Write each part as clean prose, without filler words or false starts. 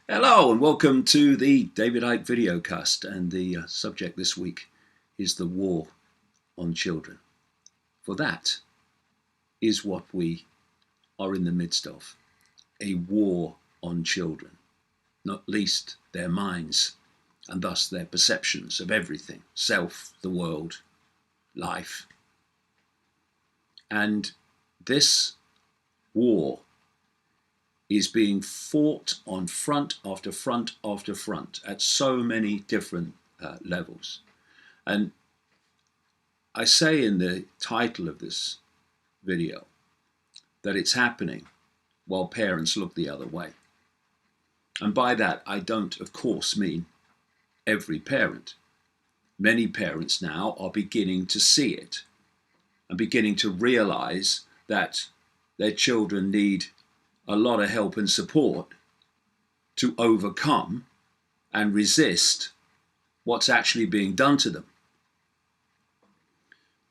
Hello and welcome to the David Icke videocast, and the subject this week is the war on children. For that is what we are in the midst of, a war on children, not least their minds and thus their perceptions of everything, self, the world, life. And this war is being fought on front after front after front at so many different levels. And I say in the title of this video that it's happening while parents look the other way. And by that, I don't, of course, mean every parent. Many parents now are beginning to see it and beginning to realize that their children need a lot of help and support to overcome and resist what's actually being done to them.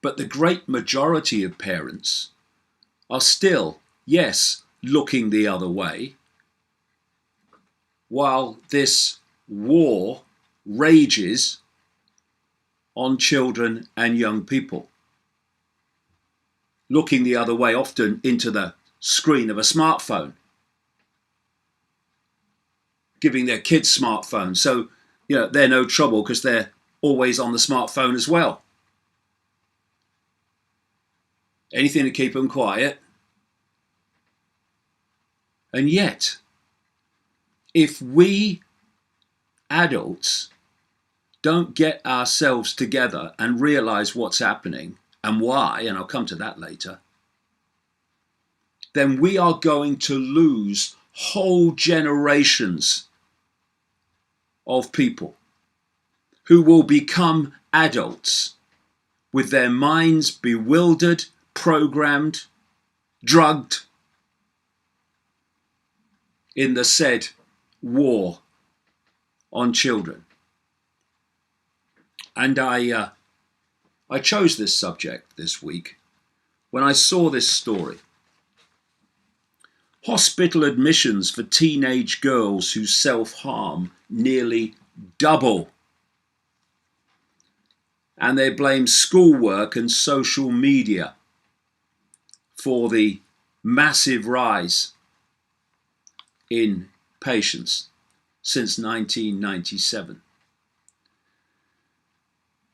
But the great majority of parents are still, yes, looking the other way, while this war rages on children and young people. Looking the other way, often into the screen of a smartphone, giving their kids smartphones, so they're no trouble because they're always on the smartphone as well. Anything to keep them quiet. And yet, if we adults don't get ourselves together and realize what's happening and why, and I'll come to that later, then we are going to lose whole generations of people who will become adults with their minds bewildered, programmed, drugged in the said war on children. And I chose this subject this week when I saw this story. Hospital admissions for teenage girls who self-harm nearly double. And they blame schoolwork and social media for the massive rise in patients since 1997.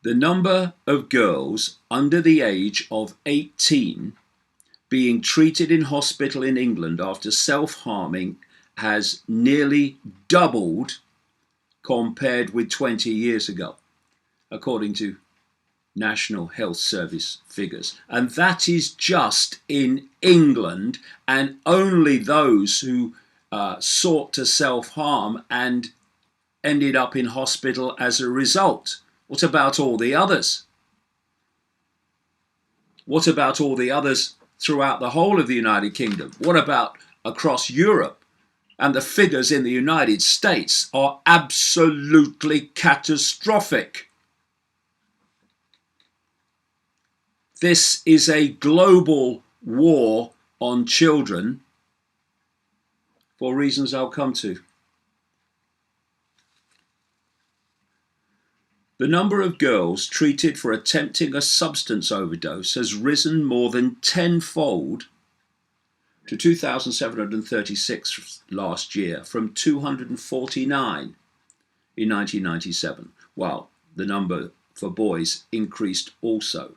The number of girls under the age of 18 being treated in hospital in England after self-harming has nearly doubled compared with 20 years ago, according to National Health Service figures. And that is just in England, and only those who sought to self-harm and ended up in hospital as a result. What about all the others? What about all the others throughout the whole of the United Kingdom? What about across Europe? And the figures in the United States are absolutely catastrophic. This is a global war on children for reasons I'll come to. The number of girls treated for attempting a substance overdose has risen more than tenfold to 2,736 last year from 249 in 1997, while the number for boys increased also.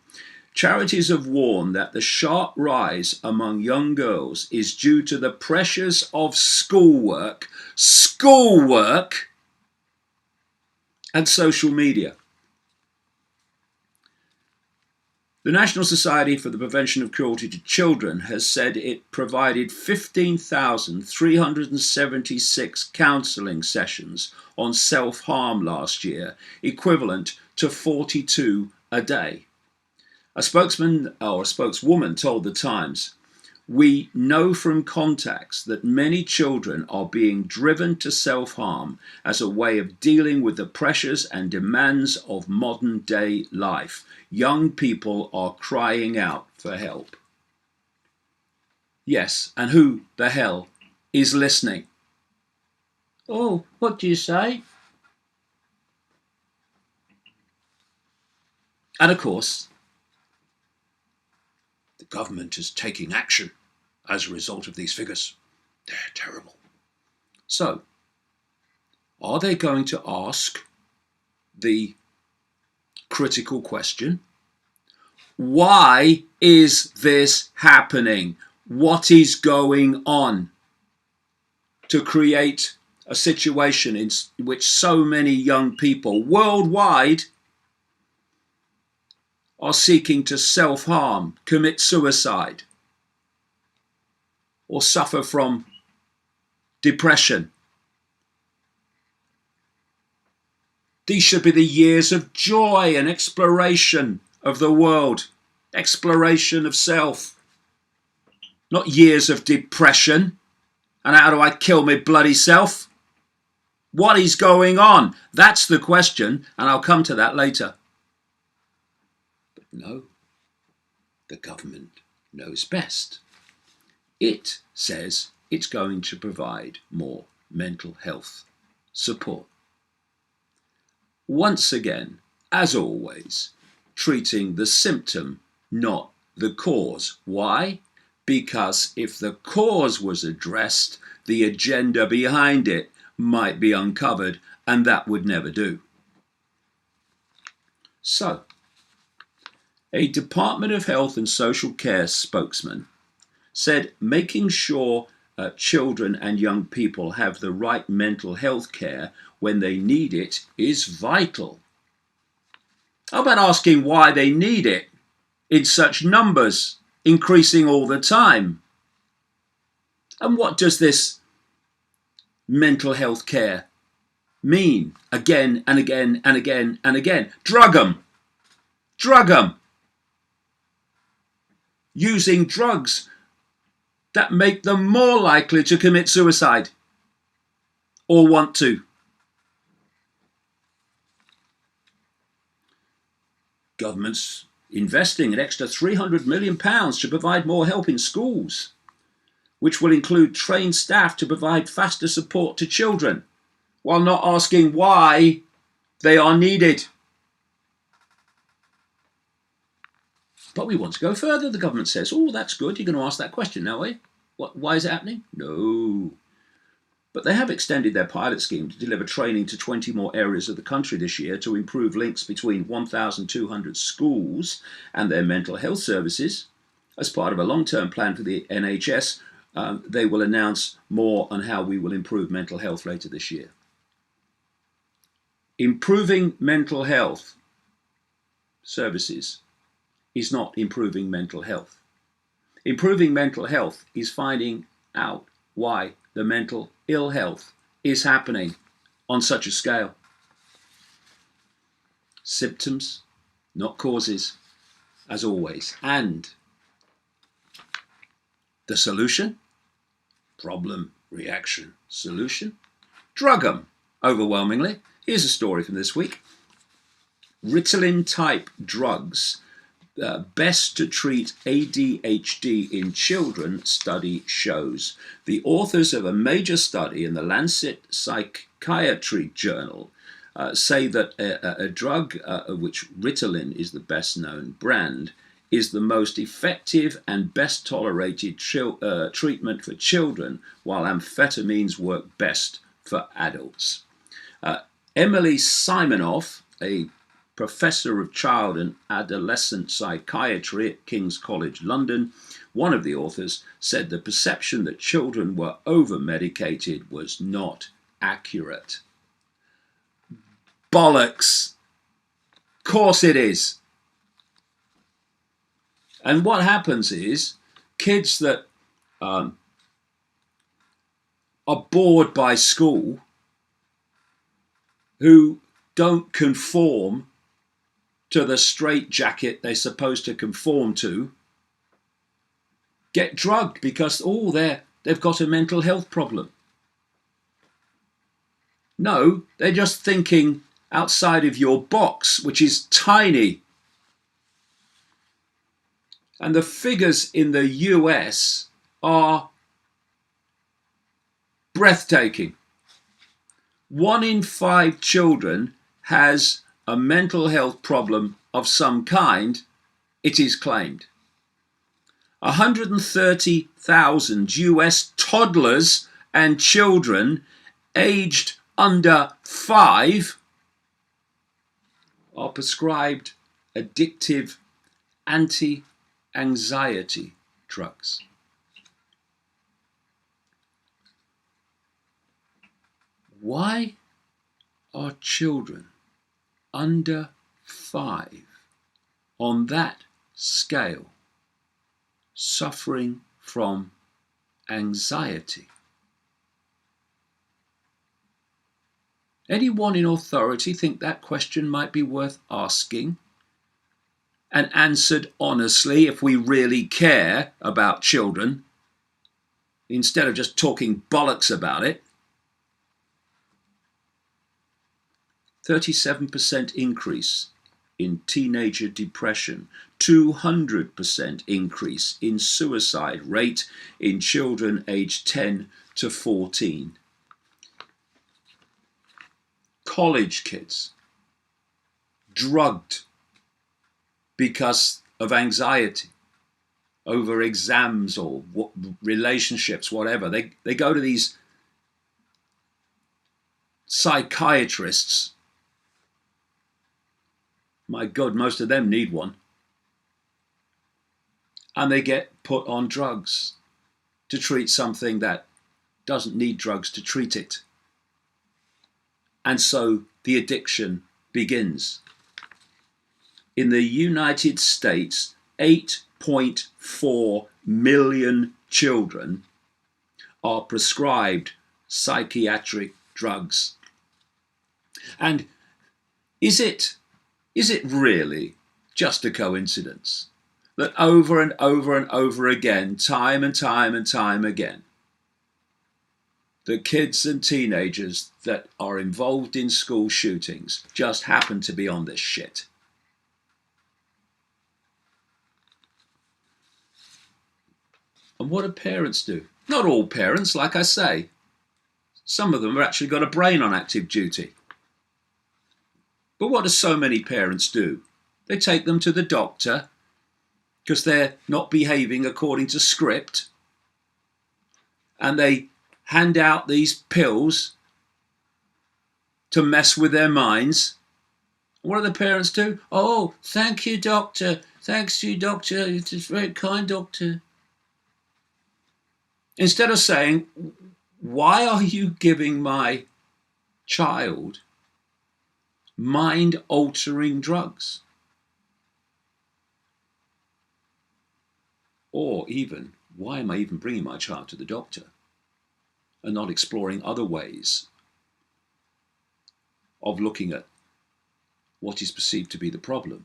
Charities have warned that the sharp rise among young girls is due to the pressures of schoolwork, and social media. The National Society for the Prevention of Cruelty to Children has said it provided 15,376 counselling sessions on self-harm last year, equivalent to 42 a day. A spokesman or a spokeswoman told The Times, "We know from contacts that many children are being driven to self-harm as a way of dealing with the pressures and demands of modern-day life. Young people are crying out for help." Yes, and who the hell is listening? Oh, what do you say? And of course, the government is taking action as a result of these figures. They're terrible. So, are they going to ask the critical question? Why is this happening? What is going on to create a situation in which so many young people worldwide are seeking to self-harm, commit suicide, or suffer from depression? These should be the years of joy and exploration of the world, exploration of self, not years of depression and how do I kill my bloody self? What is going on? That's the question, and I'll come to that later. But no, the government knows best. It says it's going to provide more mental health support. Once again, as always, treating the symptom, not the cause. Why? Because if the cause was addressed, the agenda behind it might be uncovered, and that would never do. So, a Department of Health and Social Care spokesman said making sure children and young people have the right mental health care when they need it is vital. How about asking why they need it in such numbers, increasing all the time? And what does this mental health care mean? Again and again and again and again. Drug 'em. Drug 'em. Using drugs that make them more likely to commit suicide or want to. Government's investing an extra £300 million to provide more help in schools, which will include trained staff to provide faster support to children, while not asking why they are needed. But we want to go further, the government says. Oh, that's good. You're going to ask that question now, eh? Why is it happening? No. But they have extended their pilot scheme to deliver training to 20 more areas of the country this year to improve links between 1,200 schools and their mental health services. As part of a long-term plan for the NHS, they will announce more on how we will improve mental health later this year. Improving mental health services is not improving mental health. Improving mental health is finding out why the mental ill health is happening on such a scale. Symptoms, not causes, as always. And the solution? Problem, reaction, solution? Drug 'em, overwhelmingly. Here's a story from this week. Ritalin-type drugs best to treat ADHD in children, study shows. The authors of a major study in the Lancet Psychiatry Journal say that a drug, of which Ritalin is the best known brand, is the most effective and best tolerated treatment for children, while amphetamines work best for adults. Emily Simonoff, a professor of child and adolescent psychiatry at King's College London, one of the authors, said the perception that children were over-medicated was not accurate. Bollocks! Course it is. And what happens is kids that are bored by school, who don't conform to the straitjacket they're supposed to conform to, get drugged because they've got a mental health problem. No, they're just thinking outside of your box, which is tiny. And the figures in the US are breathtaking. 1 in 5 children has a mental health problem of some kind, it is claimed. 130,000 US toddlers and children aged under 5 are prescribed addictive anti-anxiety drugs. Why are children under 5 on that scale suffering from anxiety? Anyone in authority think that question might be worth asking and answered honestly if we really care about children, instead of just talking bollocks about it? 37% increase in teenager depression, 200% increase in suicide rate in children aged 10 to 14. College kids drugged because of anxiety over exams or relationships, whatever. They go to these psychiatrists. My God, most of them need one. And they get put on drugs to treat something that doesn't need drugs to treat it. And so the addiction begins. In the United States, 8.4 million children are prescribed psychiatric drugs. And is it really just a coincidence that over and over and over again, time and time and time again, the kids and teenagers that are involved in school shootings just happen to be on this shit? And what do parents do? Not all parents, like I say. Some of them have actually got a brain on active duty. But what do so many parents do? They take them to the doctor because they're not behaving according to script, and they hand out these pills to mess with their minds. What do the parents do? Oh, thank you, doctor. Thanks to you, doctor. It is very kind, doctor. Instead of saying, why are you giving my child mind-altering drugs? Or even, why am I even bringing my child to the doctor and not exploring other ways of looking at what is perceived to be the problem?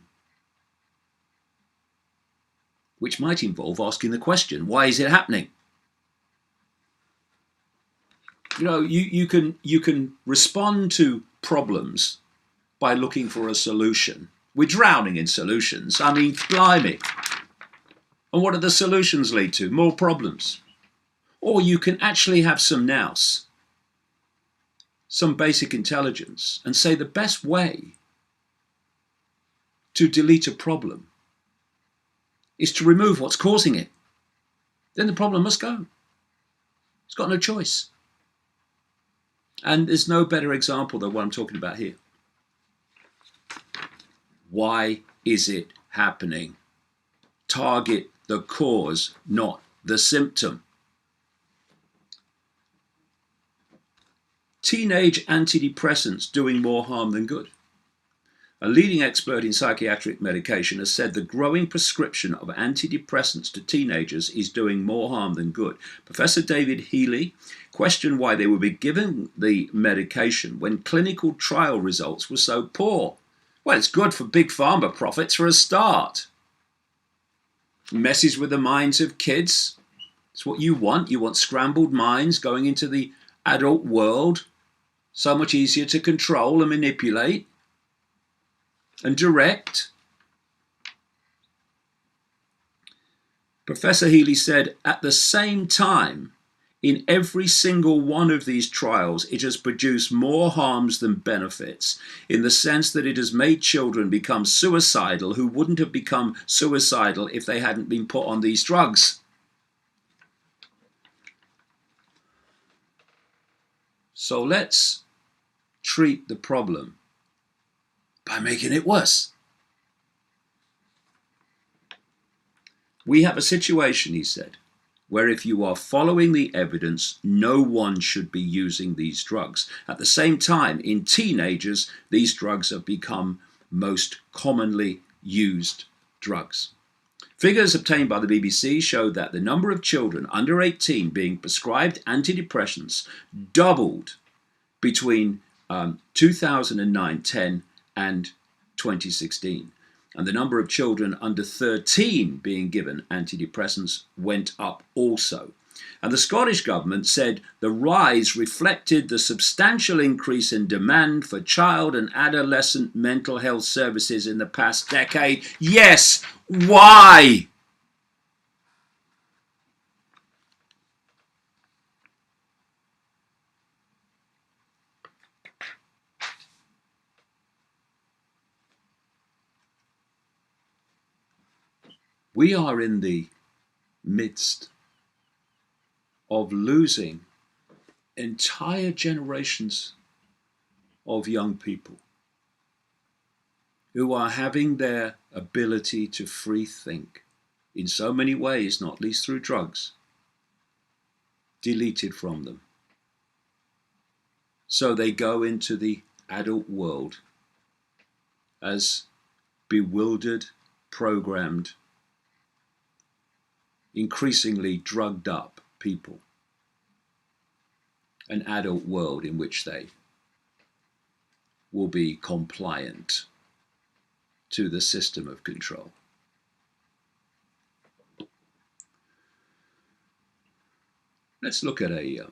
Which might involve asking the question, why is it happening? You know, you can respond to problems by looking for a solution. We're drowning in solutions. I mean, blimey. And what do the solutions lead to? More problems. Or you can actually have some nous, some basic intelligence, and say the best way to delete a problem is to remove what's causing it. Then the problem must go. It's got no choice. And there's no better example than what I'm talking about here. Why is it happening? Target the cause, not the symptom. Teenage antidepressants doing more harm than good. A leading expert in psychiatric medication has said the growing prescription of antidepressants to teenagers is doing more harm than good. Professor David Healy questioned why they would be given the medication when clinical trial results were so poor. Well, it's good for big pharma profits for a start. Messes with the minds of kids. It's what you want. You want scrambled minds going into the adult world. So much easier to control and manipulate and direct. Professor Healy said, at the same time, In every single one of these trials, it has produced more harms than benefits, in the sense that it has made children become suicidal who wouldn't have become suicidal if they hadn't been put on these drugs. So let's treat the problem by making it worse. We have a situation, he said, where if you are following the evidence, no one should be using these drugs. At the same time, in teenagers, these drugs have become most commonly used drugs. Figures obtained by the BBC show that the number of children under 18 being prescribed antidepressants doubled between 2009-10 and 2016. And the number of children under 13 being given antidepressants went up also. And the Scottish government said the rise reflected the substantial increase in demand for child and adolescent mental health services in the past decade. Yes, why? We are in the midst of losing entire generations of young people who are having their ability to free think in so many ways, not least through drugs, deleted from them. So they go into the adult world as bewildered, programmed, increasingly drugged up people. An adult world in which they will be compliant to the system of control. Let's look at a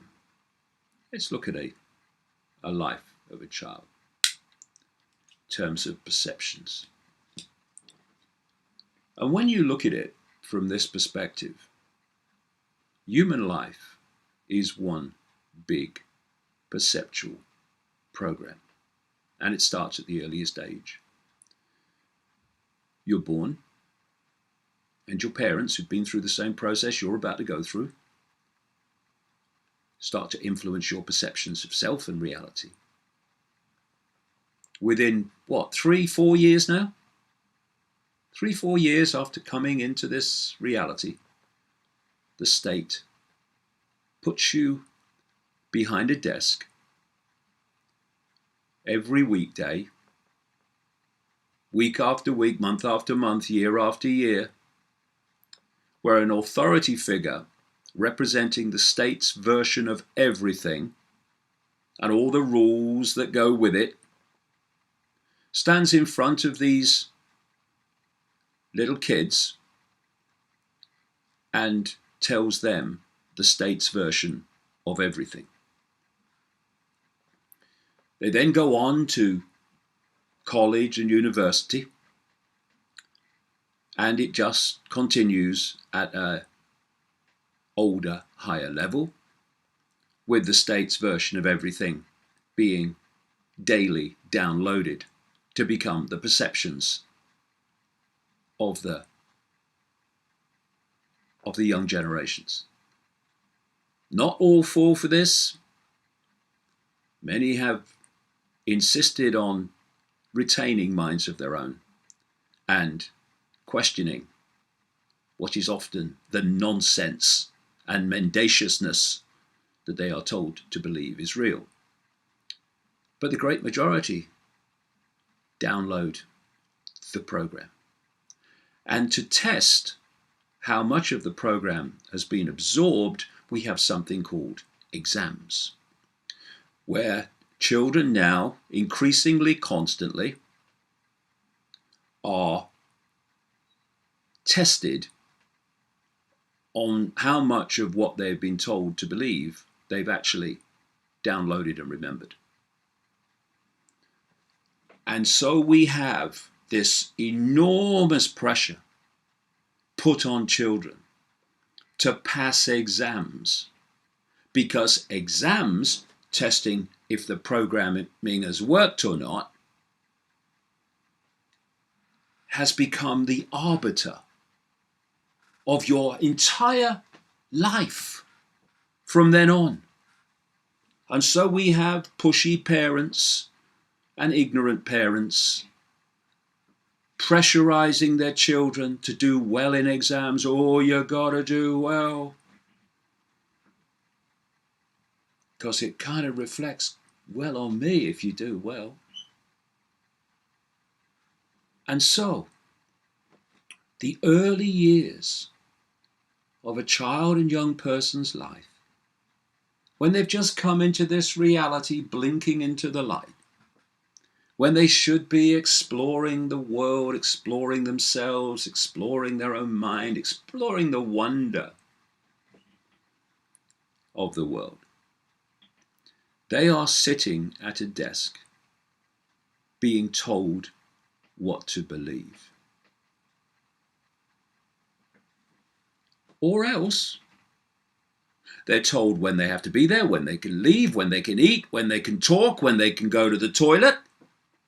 life of a child in terms of perceptions. And when you look at it from this perspective, human life is one big perceptual program, and it starts at the earliest age. You're born, and your parents, who've been through the same process you're about to go through, start to influence your perceptions of self and reality. Within, 3-4 years now? 3-4 years after coming into this reality, the state puts you behind a desk every weekday, week after week, month after month, year after year, where an authority figure representing the state's version of everything and all the rules that go with it stands in front of these little kids and tells them the state's version of everything. They then go on to college and university, and it just continues at an older, higher level, with the state's version of everything being daily downloaded to become the perceptions of the young generations. Not all fall for this. Many have insisted on retaining minds of their own and questioning what is often the nonsense and mendaciousness that they are told to believe is real. But the great majority download the program. And to test how much of the program has been absorbed, we have something called exams, where children now, increasingly constantly, are tested on how much of what they've been told to believe they've actually downloaded and remembered. And so we have this enormous pressure put on children to pass exams because exams, testing if the programming has worked or not, has become the arbiter of your entire life from then on. And so we have pushy parents and ignorant parents pressurizing their children to do well in exams. Oh, you gotta do well. Because it kind of reflects well on me if you do well. And so, the early years of a child and young person's life, when they've just come into this reality, blinking into the light, when they should be exploring the world, exploring themselves, exploring their own mind, exploring the wonder of the world, they are sitting at a desk being told what to believe. Or else, they're told when they have to be there, when they can leave, when they can eat, when they can talk, when they can go to the toilet.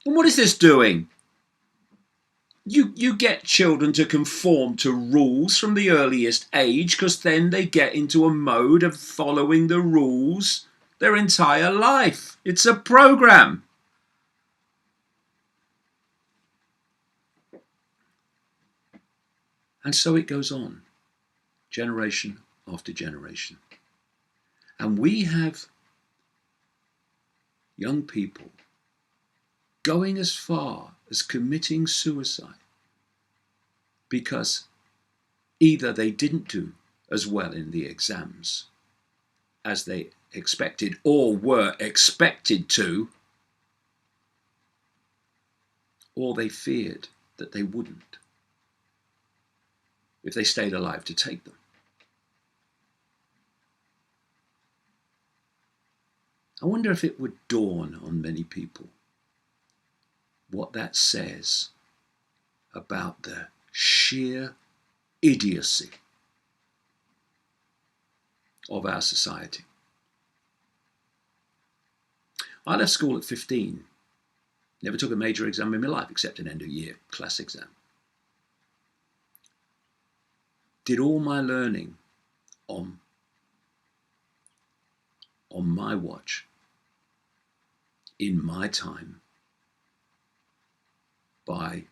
And what is this doing? You get children to conform to rules from the earliest age, because then they get into a mode of following the rules their entire life. It's a program. And so it goes on, generation after generation. And we have young people going as far as committing suicide because either they didn't do as well in the exams as they expected or were expected to, or they feared that they wouldn't if they stayed alive to take them. I wonder if it would dawn on many people what that says about the sheer idiocy of our society. I left school at 15. Never took a major exam in my life except an end of year class exam. Did all my learning on my watch, in my time, by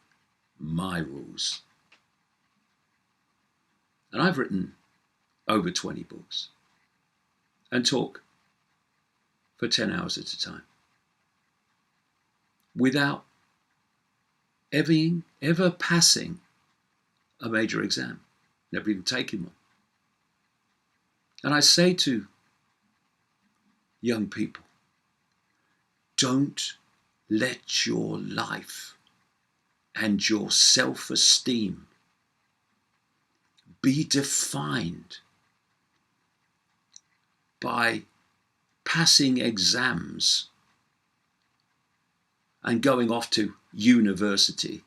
my rules. And I've written over 20 books and talk for 10 hours at a time without ever passing a major exam, never even taking one. And I say to young people, don't let your life and your self-esteem be defined by passing exams and going off to university,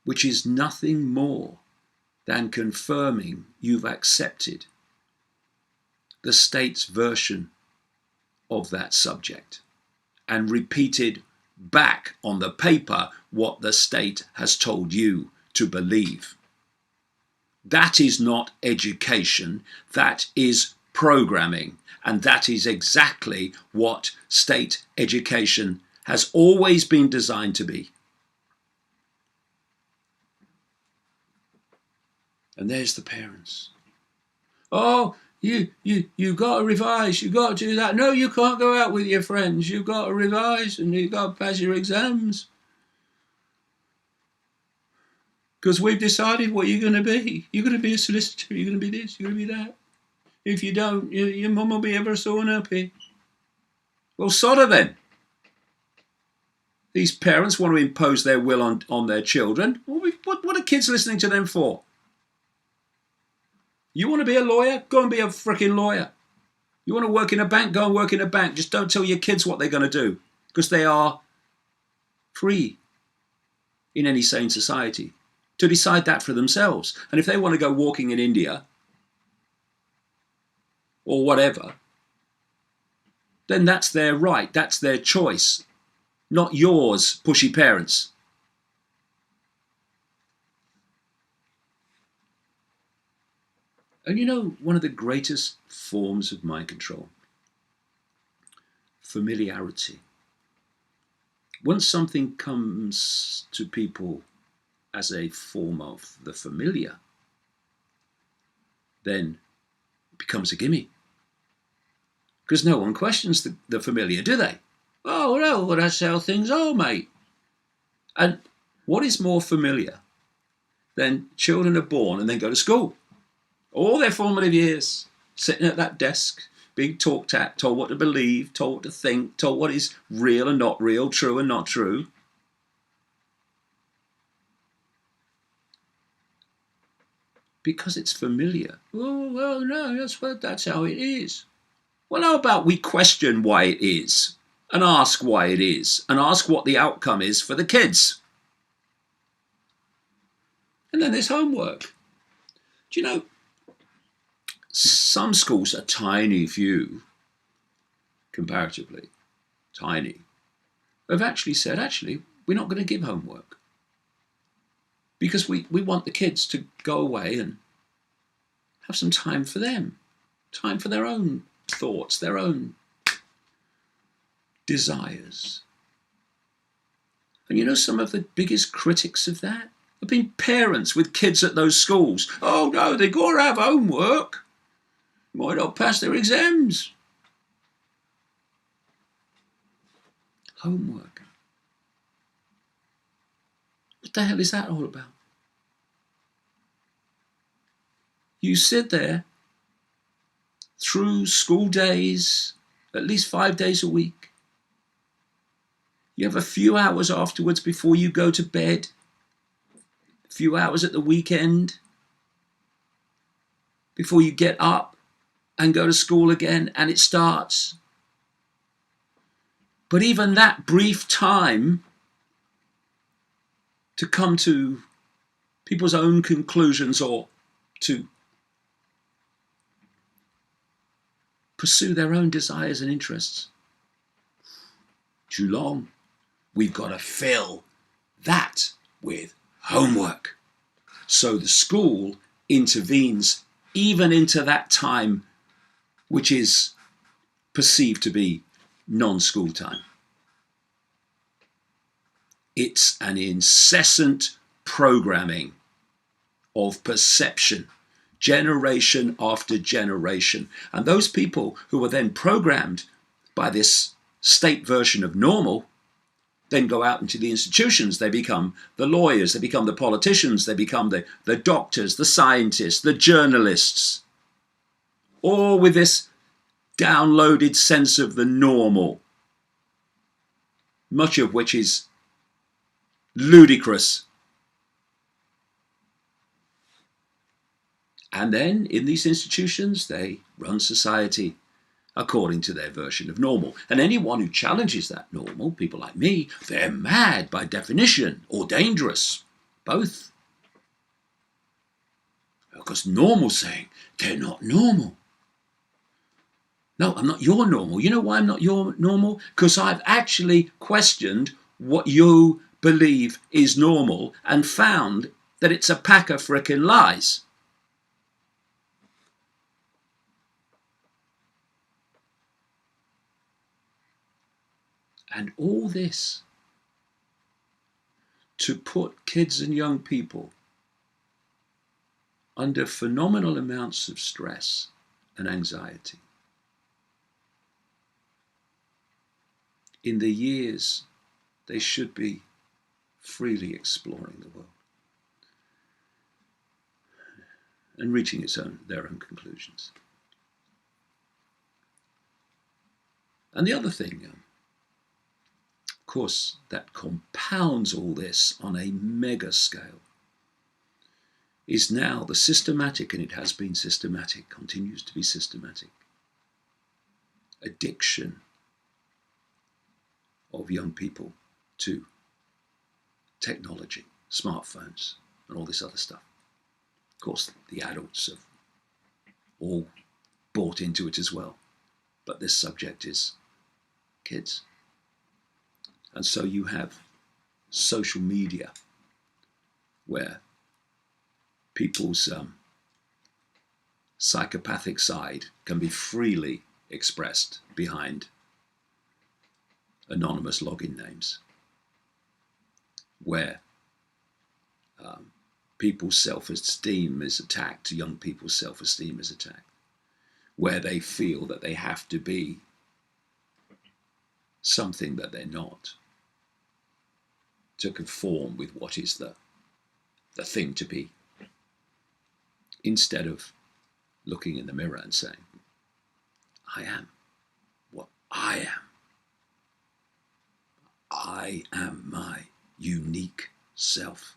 which is nothing more than confirming you've accepted the state's version of that subject and repeated back on the paper what the state has told you to believe. That is not education, that is programming, and that is exactly what state education has always been designed to be. And there's the parents. Oh, you got to revise, you got to do that. No, you can't go out with your friends. You've got to revise and you've got to pass your exams. Because we've decided what you're going to be. You're going to be a solicitor, you're going to be this, you're going to be that. If you don't, your mum will be ever so unhappy. Well, sod her then. These parents want to impose their will on their children. What are kids listening to them for? You want to be a lawyer? Go and be a freaking lawyer. You want to work in a bank? Go and work in a bank. Just don't tell your kids what they're going to do, because they are free in any sane society to decide that for themselves. And if they want to go walking in India or whatever, then that's their right, that's their choice, not yours, pushy parents. And you know, one of the greatest forms of mind control, familiarity. Once something comes to people as a form of the familiar, then it becomes a gimme. Because no one questions the familiar, do they? Oh, no, well, that's how things are, mate. And what is more familiar than children are born and then go to school? All their formative years, sitting at that desk, being talked at, told what to believe, told what to think, told what is real and not real, true and not true. Because it's familiar. Oh, well, no, that's how it is. Well, how about we question why it is, and ask why it is, and ask what the outcome is for the kids. And then there's homework. Do you know, some schools, a tiny few, comparatively, tiny, have actually said, we're not going to give homework. Because we want the kids to go away and have some time for them, time for their own thoughts, their own desires. And you know, some of the biggest critics of that have been parents with kids at those schools. Oh no, they've got to have homework. Might not pass their exams. Homework. What the hell is that all about? You sit there through school days, at least 5 days a week. You have a few hours afterwards before you go to bed, a few hours at the weekend, before you get up and go to school again, and it starts. But even that brief time to come to people's own conclusions or to pursue their own desires and interests, too long. We've got to fill that with homework. So the school intervenes even into that time which is perceived to be non-school time. It's an incessant programming of perception, generation after generation. And those people who are then programmed by this state version of normal then go out into the institutions. They become the lawyers, they become the politicians, they become the doctors, the scientists, the journalists, all with this downloaded sense of the normal, much of which is ludicrous. And then in these institutions, they run society according to their version of normal. And anyone who challenges that normal, people like me, they're mad by definition or dangerous, both. Because normal's saying they're not normal. No, I'm not your normal. You know why I'm not your normal? Because I've actually questioned what you believe is normal and found that it's a pack of frickin' lies. And all this to put kids and young people under phenomenal amounts of stress and anxiety in the years they should be freely exploring the world and reaching their own conclusions. And the other thing, of course, that compounds all this on a mega scale is now the systematic, and it has been systematic, continues to be systematic, addiction of young people to technology, smartphones, and all this other stuff. Of course, the adults have all bought into it as well. But this subject is kids. And so you have social media where people's psychopathic side can be freely expressed behind anonymous login names, where people's self-esteem is attacked, young people's self-esteem is attacked, where they feel that they have to be something that they're not, to conform with what is the thing to be, instead of looking in the mirror and saying, I am what I am. I am my unique self,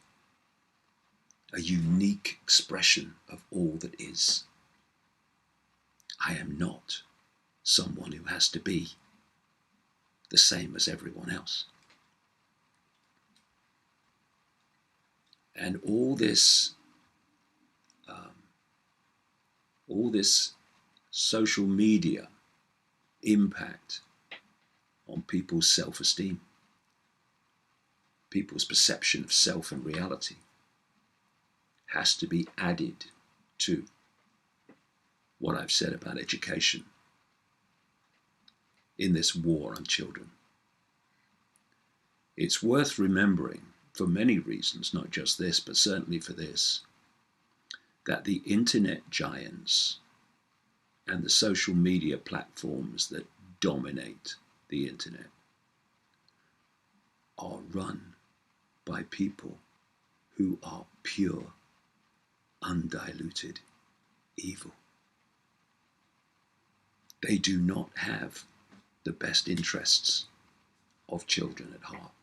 a unique expression of all that is. I am not someone who has to be the same as everyone else. And all this social media impact on people's self-esteem, people's perception of self and reality, has to be added to what I've said about education in this war on children. It's worth remembering, for many reasons, not just this, but certainly for this, that the internet giants and the social media platforms that dominate the internet are run by people who are pure, undiluted evil. They do not have the best interests of children at heart.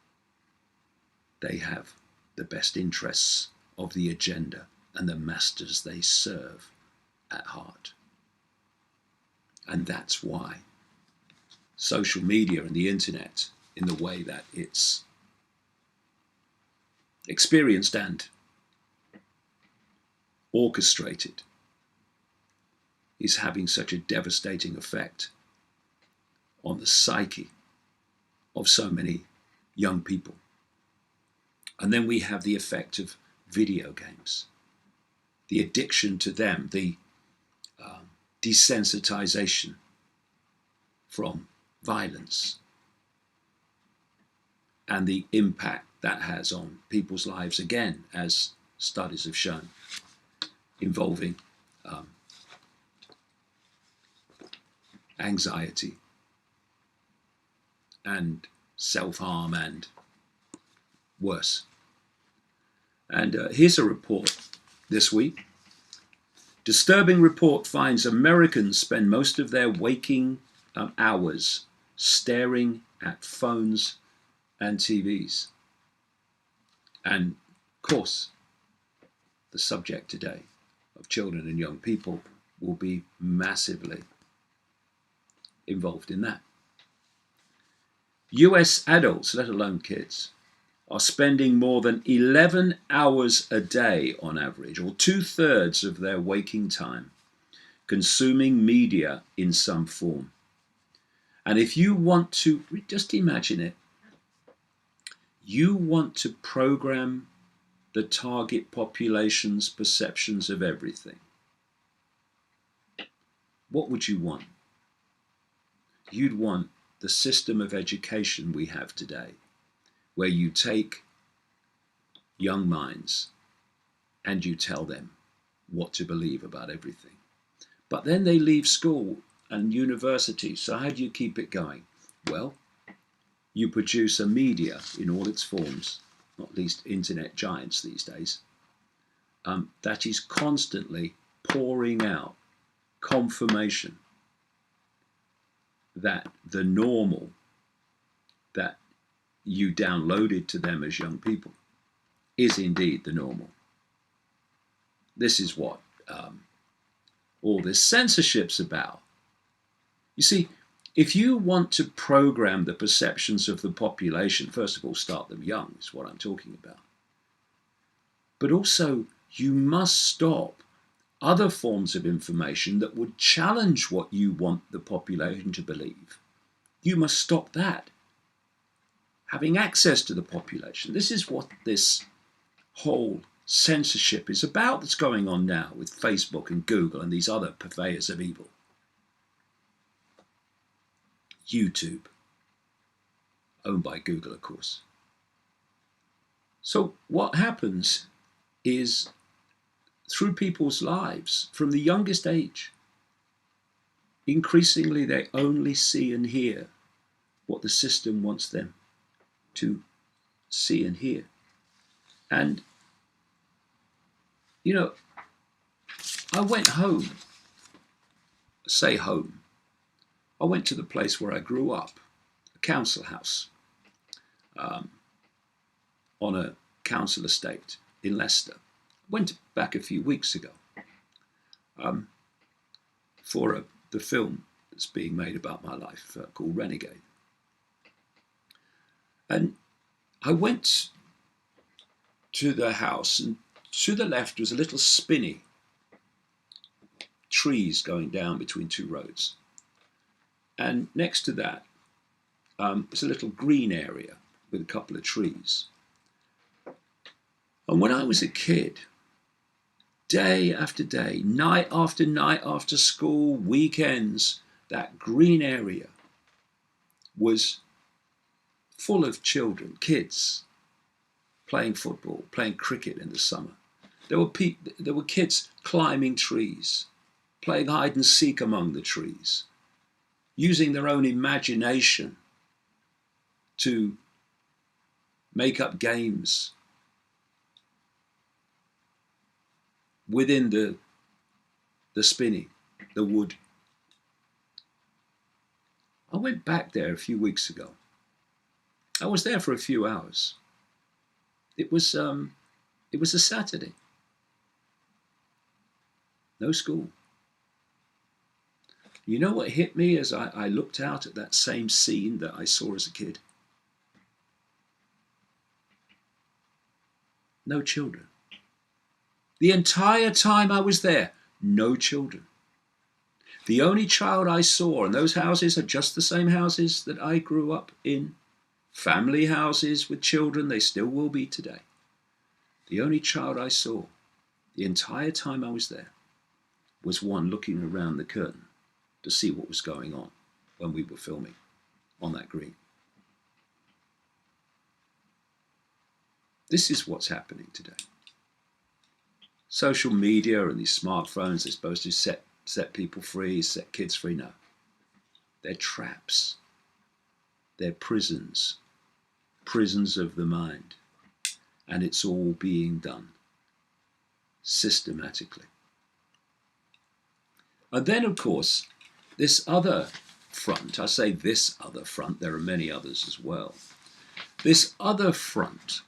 They have the best interests of the agenda and the masters they serve at heart. And that's why social media and the internet, in the way that it's experienced and orchestrated, is having such a devastating effect on the psyche of so many young people. And then we have the effect of video games, the addiction to them, the desensitization from violence, and the impact that has on people's lives, again, as studies have shown, involving anxiety and self-harm and worse. And here's a report this week. Disturbing report finds Americans spend most of their waking hours staring at phones and TVs. And of course, the subject today of children and young people will be massively involved in that. US adults, let alone kids, are spending more than 11 hours a day on average, or 2/3 of their waking time, consuming media in some form. And if you want to, just imagine it, you want to program the target population's perceptions of everything. What would you want? You'd want the system of education we have today, where you take young minds and you tell them what to believe about everything. But then they leave school and university, so how do you keep it going? Well, you produce a media in all its forms, not least internet giants these days, that is constantly pouring out confirmation that the normal that you downloaded to them as young people is indeed the normal. This is what all this censorship's about. You see, if you want to program the perceptions of the population, first of all, start them young, is what I'm talking about. But also, you must stop other forms of information that would challenge what you want the population to believe. You must stop that. Having access to the population. This is what this whole censorship is about that's going on now with Facebook and Google and these other purveyors of evil. YouTube, owned by Google, of course. So what happens is, through people's lives, from the youngest age, increasingly they only see and hear what the system wants them to see and hear. And, you know, I went home, say home, I went to the place where I grew up, a council house, on a council estate in Leicester. Went back a few weeks ago for the film that's being made about my life called Renegade. And I went to the house, and to the left was a little spinney, trees going down between two roads. And next to that was a little green area with a couple of trees. And when I was a kid, day after day, night after school, weekends, that green area was full of children, kids, playing football, playing cricket in the summer. There were kids climbing trees, playing hide and seek among the trees, using their own imagination to make up games within the spinney, the wood. I went back there a few weeks ago. I was there for a few hours. It was a Saturday. No school. You know what hit me as I looked out at that same scene that I saw as a kid? No children. The entire time I was there, no children. The only child I saw, and those houses are just the same houses that I grew up in, family houses with children, they still will be today. The only child I saw the entire time I was there was one looking around the curtain to see what was going on when we were filming on that green. This is what's happening today. Social media and these smartphones are supposed to set people free, set kids free. No. They're traps. They're prisons. Prisons of the mind. And it's all being done systematically. And then, of course, this other front, I say this other front, there are many others as well. This other front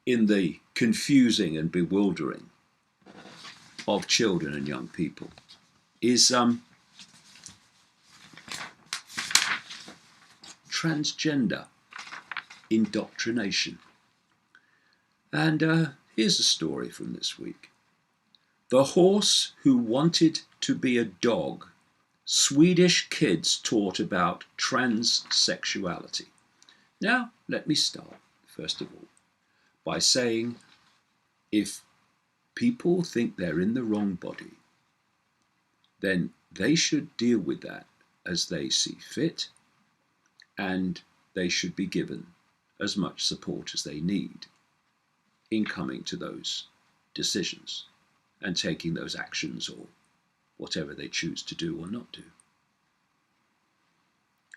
in the confusing and bewildering of children and young people is transgender indoctrination. And here's a story from this week. The horse who wanted to be a dog. Swedish kids taught about transsexuality. Now, let me start, first of all, by saying if people think they're in the wrong body, then they should deal with that as they see fit, and they should be given as much support as they need in coming to those decisions and taking those actions or whatever they choose to do or not do.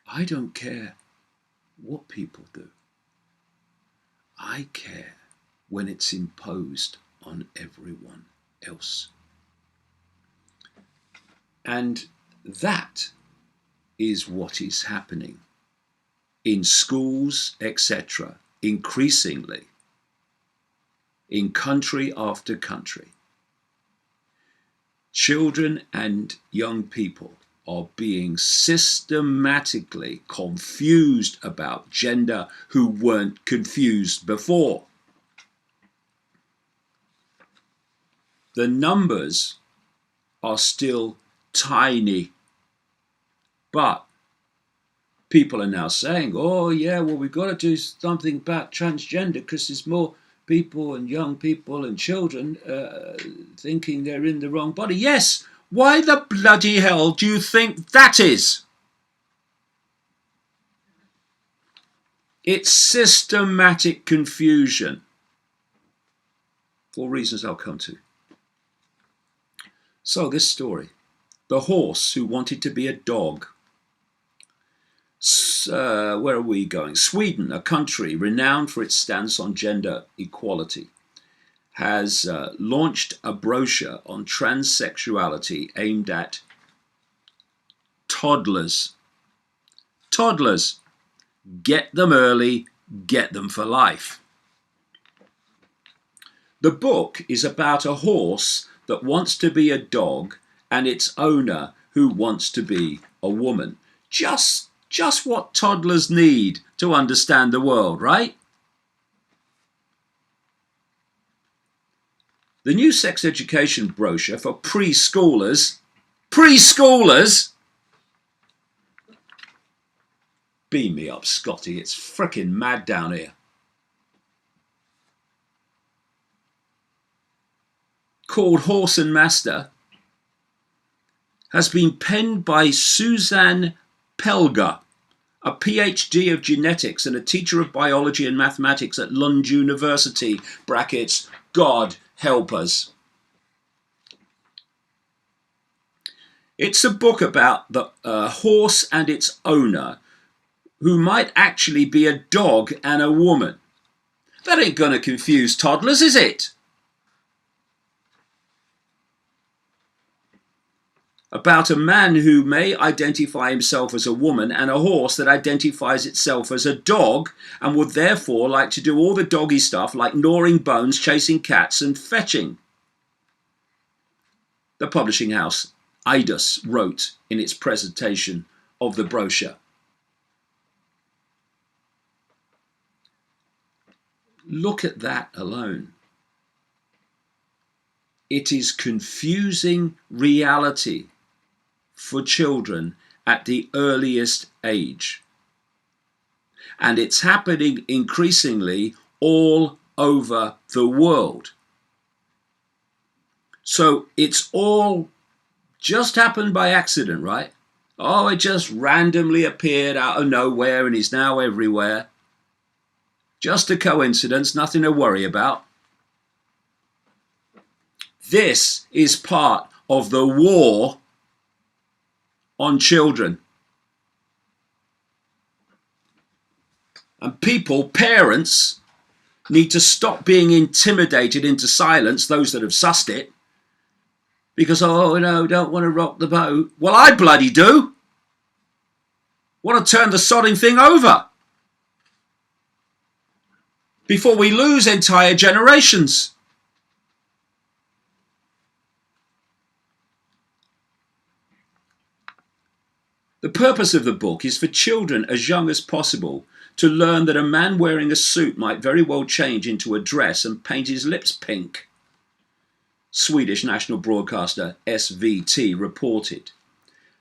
I don't care what people do. I care when it's imposed on everyone else. And that is what is happening in schools, etc., increasingly, in country after country. Children and young people are being systematically confused about gender who weren't confused before. The numbers are still tiny, but people are now saying, oh yeah, well, we've got to do something about transgender because there's more people and young people and children thinking they're in the wrong body. Yes, why the bloody hell do you think that is? It's systematic confusion, for reasons I'll come to. So this story, the horse who wanted to be a dog. Where are we going? Sweden, a country renowned for its stance on gender equality, has launched a brochure on transsexuality aimed at toddlers. Toddlers. Get them early, get them for life. The book is about a horse that wants to be a dog and its owner who wants to be a woman. Just what toddlers need to understand the world, right? The new sex education brochure for preschoolers, beam me up, Scotty, it's frickin' mad down here. Called Horse and Master, has been penned by Suzanne Pelger, a PhD of genetics and a teacher of biology and mathematics at Lund University, brackets, God help us. It's a book about the horse and its owner who might actually be a dog and a woman. That ain't gonna confuse toddlers, is it? About a man who may identify himself as a woman and a horse that identifies itself as a dog and would therefore like to do all the doggy stuff like gnawing bones, chasing cats and fetching. The publishing house Idus wrote in its presentation of the brochure. Look at that alone. It is confusing reality for children at the earliest age. And it's happening increasingly all over the world. So it's all just happened by accident, right? Oh, it just randomly appeared out of nowhere and is now everywhere. Just a coincidence, nothing to worry about. This is part of the war on children. And people, parents, need to stop being intimidated into silence, those that have sussed it, because, oh no, don't want to rock the boat. Well, I bloody do. Want to turn the sodding thing over before we lose entire generations. The purpose of the book is for children as young as possible to learn that a man wearing a suit might very well change into a dress and paint his lips pink. Swedish national broadcaster SVT reported.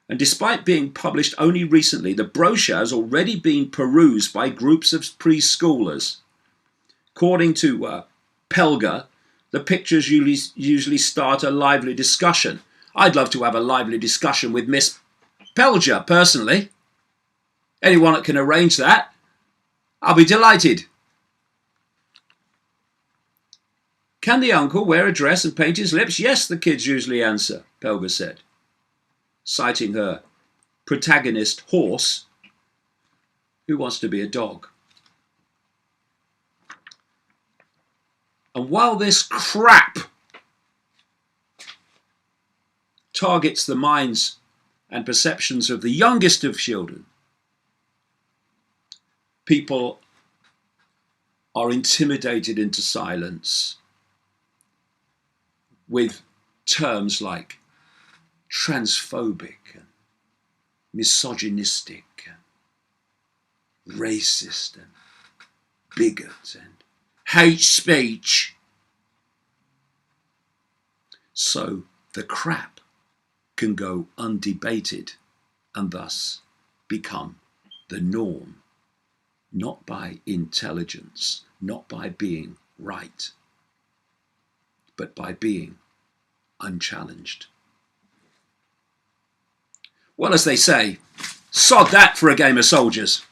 And despite being published only recently, the brochure has already been perused by groups of preschoolers. According to Pelger, the pictures usually start a lively discussion. I'd love to have a lively discussion with Miss Pelger, personally. Anyone that can arrange that, I'll be delighted. Can the uncle wear a dress and paint his lips? Yes, the kids usually answer, Pelger said, citing her protagonist horse, who wants to be a dog. And while this crap targets the minds and perceptions of the youngest of children, people are intimidated into silence with terms like transphobic and misogynistic and racist and bigot and hate speech. so the crap can go undebated and thus become the norm, not by intelligence, not by being right, but by being unchallenged. Well, as they say, sod that for a game of soldiers.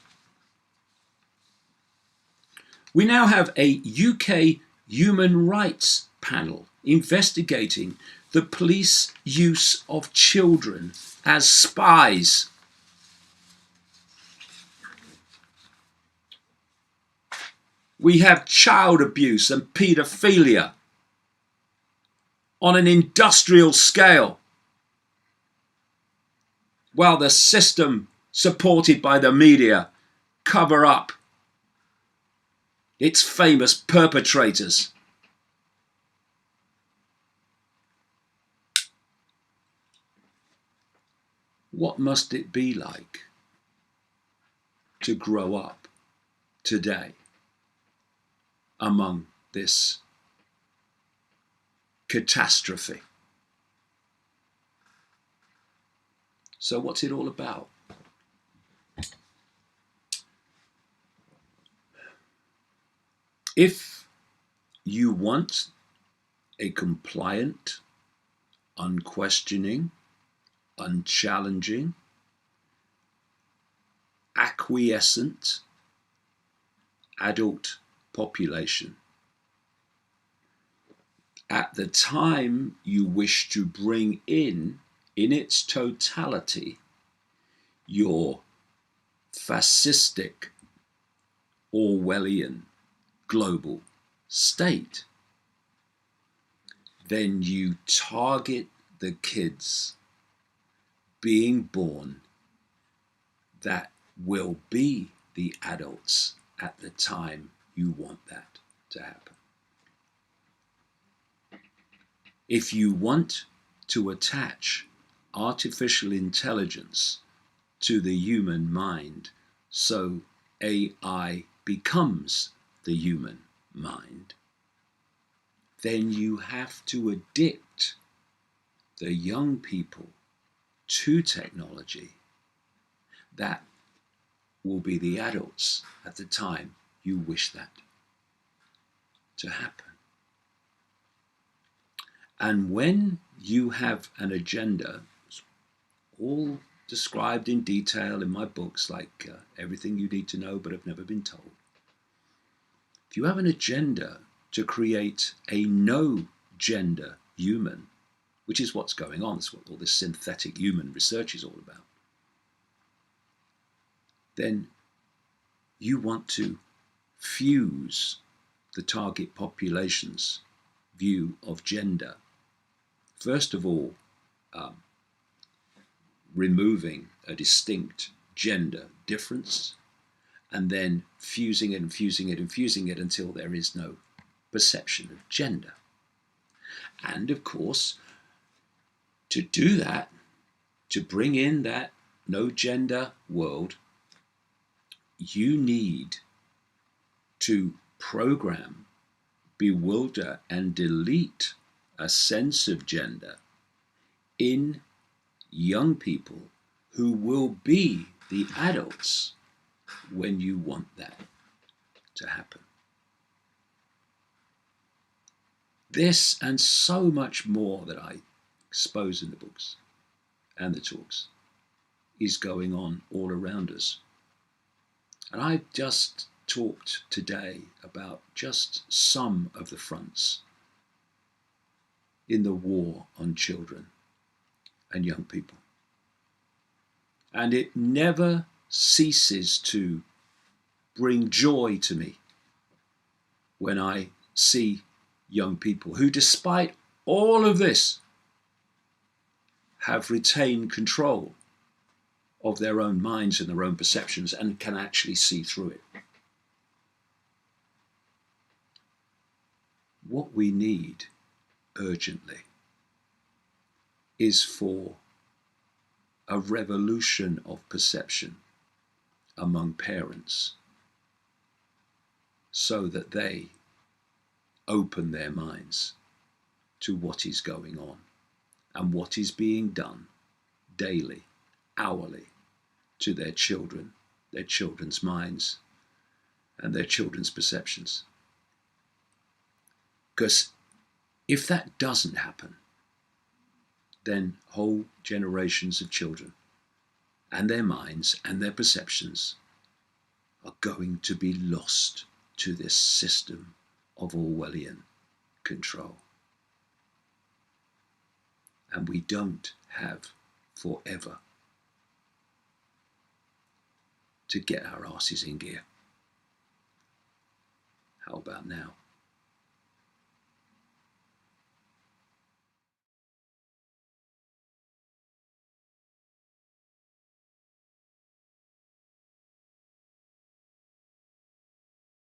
We now have a UK human rights panel investigating the police use of children as spies. We have child abuse and paedophilia on an industrial scale, while the system supported by the media cover up its famous perpetrators. What must it be like to grow up today among this catastrophe? So what's it all about? If you want a compliant, unquestioning, unchallenging, acquiescent adult population, at the time you wish to bring in its totality, your fascistic, Orwellian global state, then you target the kids being born that will be the adults at the time you want that to happen. If you want to attach artificial intelligence to the human mind so AI becomes the human mind, then you have to addict the young people to technology that will be the adults at the time you wish that to happen. And when you have an agenda, all described in detail in my books, like Everything You Need to Know But Have Never Been Told, if you have an agenda to create a no-gender human, which is what's going on, it's what all this synthetic human research is all about, then you want to fuse the target population's view of gender. First of all, removing a distinct gender difference, and then fusing it and fusing it and fusing it until there is no perception of gender. And of course, to do that, to bring in that no gender world, you need to program, bewilder, and delete a sense of gender in young people who will be the adults when you want that to happen. This and so much more that I expose in the books and the talks is going on all around us. And I've just talked today about just some of the fronts in the war on children and young people. And it never ceases to bring joy to me when I see young people who, despite all of this, have retained control of their own minds and their own perceptions and can actually see through it. What we need urgently is for a revolution of perception among parents so that they open their minds to what is going on and what is being done daily, hourly, to their children, their children's minds, and their children's perceptions. Because if that doesn't happen, then whole generations of children and their minds and their perceptions are going to be lost to this system of Orwellian control. And we don't have forever to get our asses in gear. How about now?